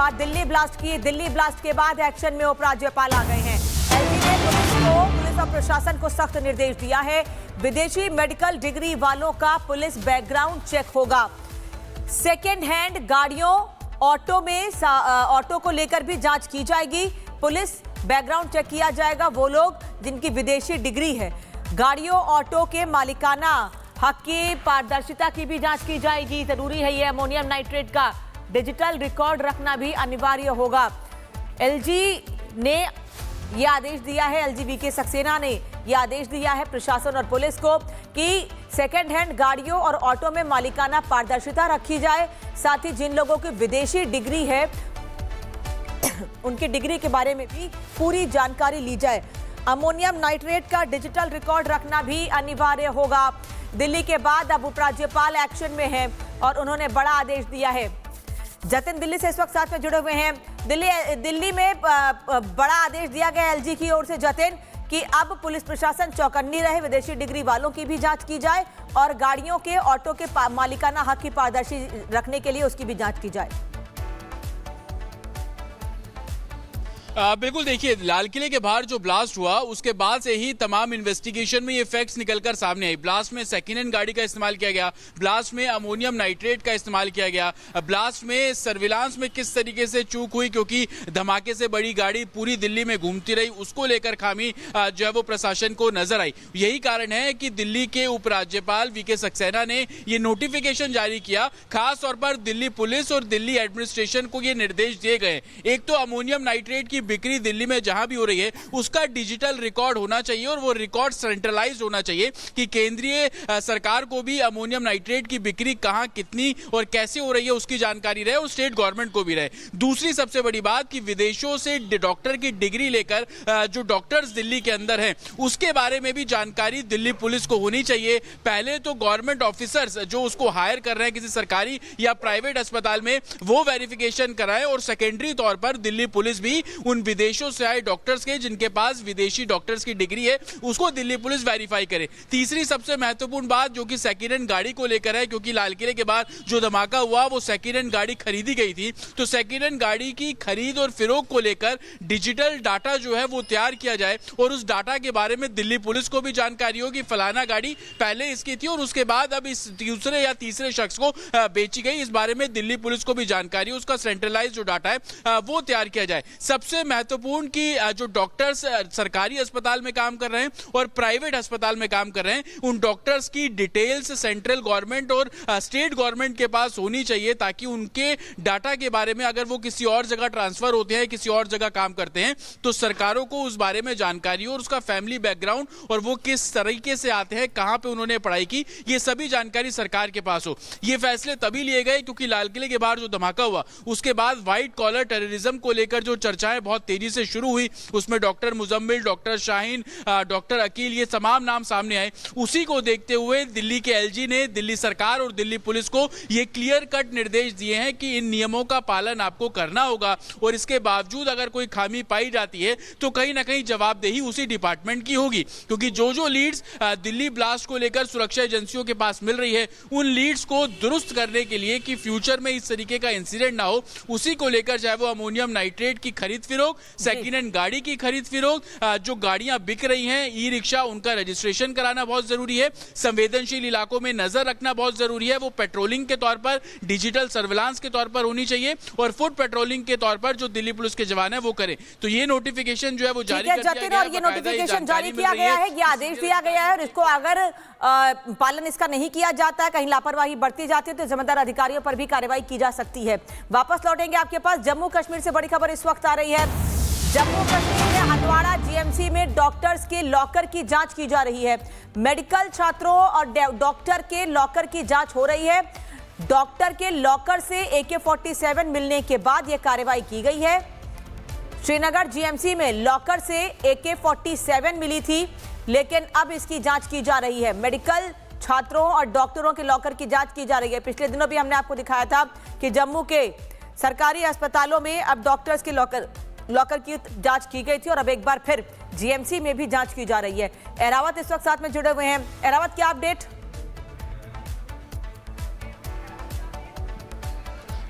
बाद दिल्ली ब्लास्ट की। दिल्ली ब्लास्ट के बाद एक्शन में उपराज्यपाल आ गए हैं। एलजी ने पुलिस और प्रशासन को सख्त निर्देश दिया है। विदेशी मेडिकल डिग्री वालों का पुलिस बैकग्राउंड चेक होगा। सेकेंड हैंड गाड़ियों, ऑटो को लेकर भी जांच की जाएगी। पुलिस बैकग्राउंड चेक किया जाएगा। वो लोग जिनकी विदेशी डिग्री है, गाड़ियों, ऑटो के मालिकाना हक की पारदर्शिता की भी जांच की जाएगी। जरूरी है ये अमोनियम नाइट्रेट का डिजिटल रिकॉर्ड रखना भी अनिवार्य होगा। एलजी ने यह आदेश दिया है, एलजी वीके सक्सेना ने यह आदेश दिया है प्रशासन और पुलिस को कि सेकेंड हैंड गाड़ियों और ऑटो में मालिकाना पारदर्शिता रखी जाए। साथ ही जिन लोगों की विदेशी डिग्री है उनकी डिग्री के बारे में भी पूरी जानकारी ली जाए। अमोनियम नाइट्रेट का डिजिटल रिकॉर्ड रखना भी अनिवार्य होगा। दिल्ली के बाद अब उपराज्यपाल एक्शन में हैं और उन्होंने बड़ा आदेश दिया है। जतिन दिल्ली से इस वक्त साथ में जुड़े हुए हैं। दिल्ली में बड़ा आदेश दिया गया एलजी की ओर से जतिन कि अब पुलिस प्रशासन चौकन्नी रहे, विदेशी डिग्री वालों की भी जांच की जाए और गाड़ियों के, ऑटो के मालिकाना हक की पारदर्शी रखने के लिए उसकी भी जांच की जाए। बिल्कुल, देखिए लाल किले के बाहर जो ब्लास्ट हुआ उसके बाद से ही तमाम इन्वेस्टिगेशन में ये फैक्ट्स निकलकर सामने आई। ब्लास्ट में सेकेंड हैंड गाड़ी का इस्तेमाल किया गया, ब्लास्ट में अमोनियम नाइट्रेट का इस्तेमाल किया गया, ब्लास्ट में सर्विलांस में किस तरीके से चूक हुई क्योंकि धमाके से बड़ी गाड़ी पूरी दिल्ली में घूमती रही, उसको लेकर खामी जो है वो प्रशासन को नजर आई। यही कारण है कि दिल्ली के उपराज्यपाल वीके सक्सेना ने ये नोटिफिकेशन जारी किया। खास तौर पर दिल्ली पुलिस और दिल्ली एडमिनिस्ट्रेशन को ये निर्देश दिए गए। एक तो अमोनियम नाइट्रेट की बिक्री दिल्ली में जहां भी हो रही है उसका डिजिटल रिकॉर्ड होना चाहिए और वो रिकॉर्ड सेंट्रलाइज्ड होना चाहिए कि केंद्रीय सरकार को भी अमोनियम नाइट्रेट की बिक्री कहां, कितनी और कैसे हो रही है उसकी जानकारी रहे और स्टेट गवर्नमेंट को भी रहे। दूसरी सबसे बड़ी बात कि विदेशों से डॉक्टर की डिग्री लेकर जो डॉक्टर्स दिल्ली के अंदर हैं उसके बारे में भी जानकारी दिल्ली पुलिस को होनी चाहिए। पहले तो गवर्नमेंट ऑफिसर्स जो उसको हायर कर रहे हैं किसी सरकारी या प्राइवेट अस्पताल में वो वेरिफिकेशन कराएं और सेकेंडरी तौर पर दिल्ली पुलिस भी उन विदेशों से आए डॉक्टर्स के जिनके पास विदेशी डॉक्टर्स की डिग्री है उसको दिल्ली पुलिस वेरीफाई करे। तीसरी सबसे महत्वपूर्ण बात जो कि सेकेंड हैंड गाड़ी को लेकर है, क्योंकि लाल किले के बाद जो धमाका हुआ वो सेकेंड हैंड गाड़ी खरीदी गई थी, तो सेकेंड हैंड गाड़ी की खरीद और फिरोख को लेकर डिजिटल डाटा जो है वो तैयार किया जाए और उस डाटा के बारे में दिल्ली पुलिस को भी जानकारी हो कि फलाना गाड़ी पहले इसकी थी और उसके बाद अब इस दूसरे या तीसरे शख्स को बेची गई, इस बारे में दिल्ली पुलिस को भी जानकारी हो, उसका सेंट्रलाइज जो डाटा है वो तैयार किया जाए। सबसे महत्वपूर्ण कि जो डॉक्टर्स सरकारी अस्पताल में काम कर रहे हैं और प्राइवेट अस्पताल में काम कर रहे हैं उन डॉक्टर्स की डिटेल्स सेंट्रल गवर्नमेंट और स्टेट गवर्नमेंट के पास होनी चाहिए ताकि उनके डाटा के बारे में अगर वो किसी और जगह ट्रांसफर होते हैं, किसी और जगह काम करते हैं तो सरकारों को उस बारे में जानकारी हो और उसका फैमिली बैकग्राउंड और वो किस तरीके से आते हैं, कहां पे उन्होंने पढ़ाई की, ये सभी जानकारी सरकार के पास हो। ये फैसले तभी लिए गए क्योंकि लाल किले के बाहर जो धमाका हुआ उसके बाद व्हाइट कॉलर टेररिज्म को लेकर जो चर्चाएं बहुत तेजी से शुरू हुई उसमें doctor Muzammil, doctor Shaheen, doctor Aqeel, ये तमाम नाम सामने आए। उसी को देखते हुए दिल्ली के एलजी ने दिल्ली सरकार और दिल्ली पुलिस को ये क्लियर कट निर्देश दिए हैं कि इन नियमों का पालन आपको करना होगा और इसके बावजूद अगर कोई खामी पाई जाती है तो कहीं ना कहीं जवाबदेही उसी डिपार्टमेंट की होगी, क्योंकि जो लीड्स दिल्ली ब्लास्ट को लेकर सुरक्षा एजेंसियों के पास मिल रही है उन लीड्स को दुरुस्त करने के लिए कि फ्यूचर में इस तरीके का इंसिडेंट ना हो, उसी को लेकर चाहे वो अमोनियम नाइट्रेट की खरीद फिरोख, सेकेंड हैंड गाड़ी की खरीद फिरोख, जो गाड़ियां बिक रही हैं, ई रिक्शा, उनका रजिस्ट्रेशन कराना बहुत जरूरी है। संवेदनशील इलाकों में नजर रखना बहुत जरूरी है, वो पेट्रोलिंग के तौर पर, डिजिटल सर्विलांस के तौर पर होनी चाहिए और फुट पेट्रोलिंग के तौर पर जो दिल्ली पुलिस के जवान है वो करें। तो ये नोटिफिकेशन जो है वो जारी कर दिया गया है, ये नोटिफिकेशन जारी किया गया है, ये आदेश दिया गया है और इसको अगर पालन इसका नहीं किया जाता है, कहीं लापरवाही बढ़ती जाती है तो जिम्मेदार अधिकारियों पर भी कार्रवाई की जा सकती है। वापस लौटेंगे आपके पास। जम्मू कश्मीर से बड़ी खबर इस वक्त आ रही है। जम्मू कश्मीर में हंदवाड़ा जीएमसी में डॉक्टर्स के लॉकर की जांच की जा रही है। मेडिकल छात्रों और डॉक्टर के लॉकर की जांच हो रही है। डॉक्टर के लॉकर से AK-47 मिलने के बाद यह कार्रवाई की गई है। श्रीनगर जीएमसी में लॉकर से AK-47 मिली थी, लेकिन अब इसकी जांच की जा रही है। मेडिकल छात्रों और डॉक्टरों के लॉकर की जांच की जा रही है। पिछले दिनों भी हमने आपको दिखाया था कि जम्मू के सरकारी अस्पतालों में अब डॉक्टर्स के लॉकर की जांच की गई थी और अब एक बार फिर जीएमसी में भी जांच की जा रही है। एरावत इस वक्त साथ में जुड़े हुए हैं। एरावत, क्या अपडेट?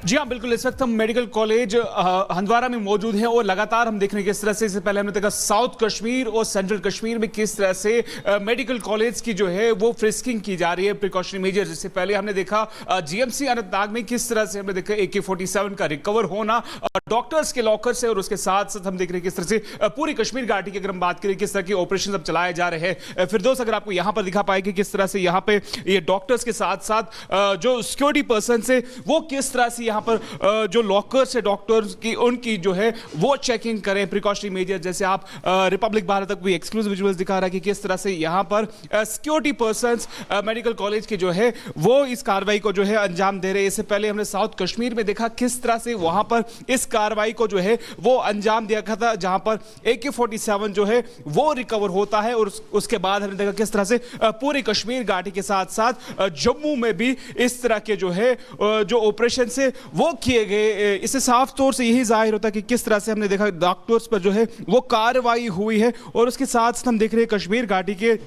जी हाँ, बिल्कुल। इस वक्त हम मेडिकल कॉलेज हंदवारा में मौजूद हैं और लगातार हम देख रहे हैं किस तरह से, इससे पहले हमने देखा साउथ कश्मीर और सेंट्रल कश्मीर में किस तरह से मेडिकल कॉलेज की जो है वो फ्रिस्किंग की जा रही है, प्रिकॉशनरी मेजर। इससे पहले हमने देखा जीएमसी अनंतनाग में किस तरह से हमने देखा AK-47 का रिकवर होना डॉक्टर्स के लॉकर से, और उसके साथ साथ हम देख रहे हैं किस तरह से पूरी कश्मीर घाटी की अगर हम बात करें किस तरह के ऑपरेशन अब चलाए जा रहे हैं। फिरदौस, अगर आपको यहाँ पर दिखा पाएंगे किस तरह से यहाँ पे ये डॉक्टर्स के साथ साथ जो सिक्योरिटी पर्सन है वो किस तरह से यहाँ पर जो लॉकर्स है डॉक्टर्स की उनकी जो है वो चेकिंग करें, प्रिकॉशनरी मेजर। जैसे आप रिपब्लिक भारत तक भी एक्सक्लूसिव विजुअल्स दिखा रहा है कि किस तरह से यहाँ पर सिक्योरिटी पर्संस मेडिकल कॉलेज के जो है वो इस कार्रवाई को जो है अंजाम दे रहे हैं। इससे पहले हमने साउथ कश्मीर में देखा किस तरह से वहां पर इस कार्रवाई को जो है वो अंजाम दिया गया था, जहां पर AK-47 जो है वो रिकवर होता है। और उसके बाद हमने देखा किस तरह से पूरी कश्मीर घाटी के साथ साथ जम्मू में भी इस तरह के जो है जो ऑपरेशन से वो किए गए। इससे साफ तौर से यही जाहिर होता है कि किस तरह से हमने देखा डॉक्टर्स पर जो है वो कार्रवाई हुई है। और उसके साथ साथ हम देख रहे हैं कश्मीर घाटी के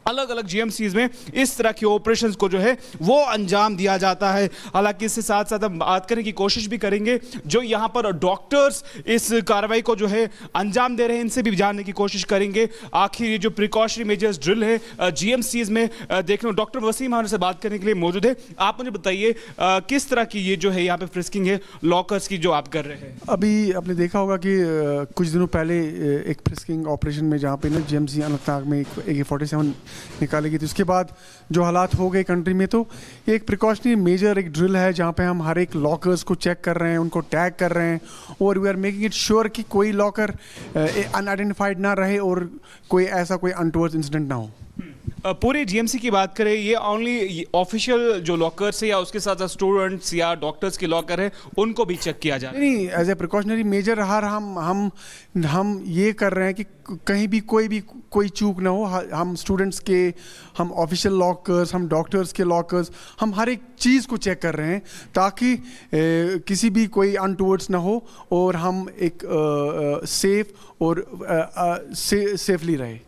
अलग अलग जीएमसीज में इस तरह के ऑपरेशंस को जो है वो अंजाम दिया जाता है। हालांकि इससे साथ साथ हम बात करने की कोशिश भी करेंगे जो यहाँ पर डॉक्टर्स इस कार्रवाई को जो है अंजाम दे रहे हैं, इनसे भी जानने की कोशिश करेंगे आखिर ये जो प्रिकॉशनरी मेजर्स ड्रिल है जीएमसीज में देखने। डॉक्टर वसीम हमारे से बात करने के लिए मौजूद है। आप मुझे बताइए किस तरह की ये जो है यहाँ पे फ्रिस्किंग है लॉकर्स की जो आप कर रहे हैं। अभी आपने देखा होगा कि कुछ दिनों पहले एक फ्रिस्किंग ऑपरेशन में जहाँ पे ना जीएमसी अनंतनाग में AK-47 निकाली गई थी, उसके बाद जो हालात हो गए कंट्री में, तो ये एक प्रिकॉशनरी मेजर एक ड्रिल है जहाँ पे हम हर एक लॉकर्स को चेक कर रहे हैं, उनको टैग कर रहे हैं और we are making it sure कि कोई लॉकर अनआइडेंटिफाइड ना रहे और कोई ऐसा कोई अनटुवर्ड्स इंसिडेंट ना हो। पूरे जीएमसी की बात करें, ये ओनली ऑफिशियल जो लॉकर्स है या उसके साथ स्टूडेंट्स या डॉक्टर्स के लॉकर है उनको भी चेक किया जाए? नहीं, एज ए प्रिकॉशनरी मेजर हर हम ये कर रहे हैं कि कहीं भी कोई चूक ना हो। हम स्टूडेंट्स के, हम ऑफिशियल लॉकर्स, हम डॉक्टर्स के लॉकर्स, हम हर एक चीज़ को चेक कर रहे हैं ताकि किसी भी कोई अनटुवर्ड्स ना हो और हम एक सेफ और सेफली रहे।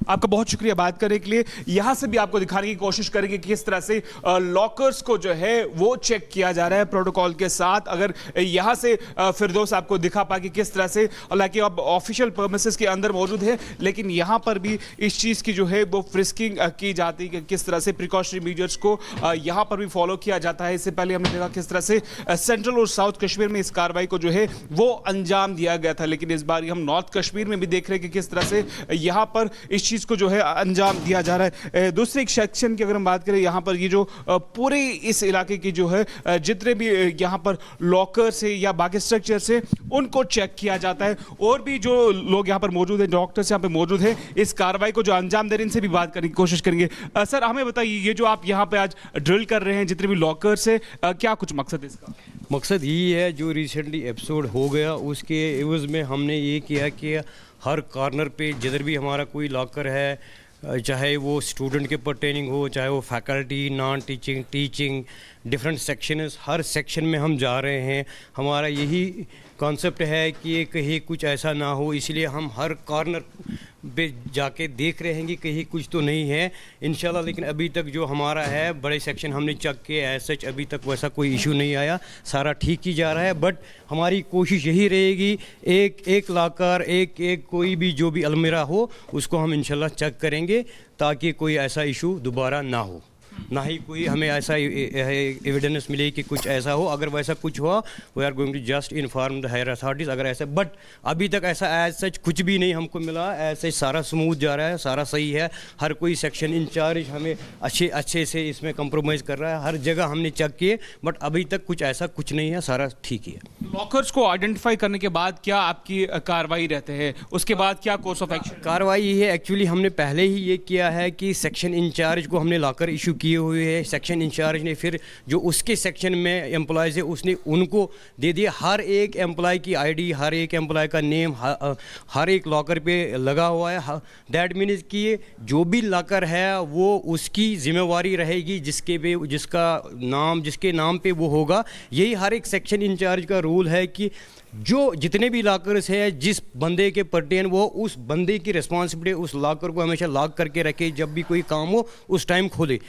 आपका बहुत शुक्रिया बात करने के लिए। यहां से भी आपको दिखाने की कोशिश करेंगे कि किस तरह से लॉकर्स को जो है वो चेक किया जा रहा है प्रोटोकॉल के साथ। अगर यहां से फिरदौस आपको दिखा पाए कि किस तरह से, हालांकि अब ऑफिशियल परमिसेस के अंदर मौजूद है, लेकिन यहां पर भी इस चीज की जो है वो फ्रिस्किंग की जाती है कि किस तरह से प्रिकॉशनरी मेजर्स को यहां पर भी फॉलो किया जाता है। इससे पहले हमने देखा किस तरह से सेंट्रल और साउथ कश्मीर में इस कार्रवाई को जो है वो अंजाम दिया गया था, लेकिन इस बार हम नॉर्थ कश्मीर में भी देख रहे हैं कि किस तरह से यहां पर इस चीज को जो है अंजाम दिया जा रहा है। दूसरे एक सेक्शन की अगर हम बात करें, यहाँ पर ये जो पूरे इस इलाके की जो है जितने भी यहाँ पर लॉकर्स है या बाकी स्ट्रक्चर्स है उनको चेक किया जाता है। और भी जो लोग यहाँ पर मौजूद हैं, डॉक्टर्स यहाँ पे मौजूद हैं, इस कार्रवाई को जो अंजाम दे रहे हैं इनसे भी बात करने की कोशिश करेंगे। सर, हमें बताइए ये जो आप यहाँ पे आज ड्रिल कर रहे हैं जितने भी लॉकर्स है, क्या कुछ मकसद है इसका? मकसद यही है, जो रिसेंटली एपिसोड हो गया उसके एवज में हमने ये किया कि हर कॉर्नर पे जिधर भी हमारा कोई लॉकर है, चाहे वो स्टूडेंट के पर्टेनिंग हो, चाहे वो faculty, non teaching, teaching, different sections, हर सेक्शन में हम जा रहे हैं। हमारा यही कॉन्सेप्ट है कि कहीं कुछ ऐसा ना हो, इसलिए हम हर कॉर्नर पे जाके देख रहे हैं कि कहीं कुछ तो नहीं है इंशाल्लाह। लेकिन अभी तक जो हमारा है बड़े सेक्शन हमने चेक किए, एज सच अभी तक वैसा कोई इशू नहीं आया, सारा ठीक ही जा रहा है। बट हमारी कोशिश यही रहेगी, एक लॉकर, एक कोई भी जो भी अलमीरा हो उसको हम इंशाल्लाह चेक करेंगे ताकि कोई ऐसा इशू दोबारा ना हो, ना ही कोई हमें ऐसा एविडेंस मिले कि कुछ ऐसा हो। अगर वैसा कुछ हुआ, we are going to just inform the higher authorities. अगर ऐसा, बट अभी तक ऐसा एज सच कुछ भी नहीं हमको मिला, एज सच सारा स्मूथ जा रहा है, सारा सही है। हर कोई सेक्शन इंचार्ज हमें अच्छे से इसमें कंप्रोमाइज़ कर रहा है, हर जगह हमने चेक किए, बट अभी तक कुछ ऐसा कुछ नहीं है, सारा ठीक ही है। लॉकर्स को आइडेंटिफाई करने के बाद क्या आपकी कार्रवाई रहते हैं, उसके बाद क्या कोर्स ऑफ एक्शन? कार्रवाई ये है, एक्चुअली हमने पहले ही ये किया है कि सेक्शन इंचार्ज को हमने लॉकर इशू किए हुए हैं। सेक्शन इंचार्ज ने फिर जो उसके सेक्शन में एम्प्लॉयज़ है उसने उनको दे दिया। हर एक एम्प्लॉय की आईडी, हर एक एम्प्लॉय का नेम हर एक लॉकर पे लगा हुआ है। दैट मीन्स कि जो भी लॉकर है वो उसकी जिम्मेवारी रहेगी, जिसके नाम पे वो होगा। यही हर एक सेक्शन इंचार्ज का रूल है कि जो जितने भी लॉकर्स है, जिस बंदे के पर्टेन वो उस बंदे की रिस्पॉन्सिबिलिटी उस लॉकर को हमेशा लॉक करके रखे, जब भी कोई काम हो उस टाइम खोले।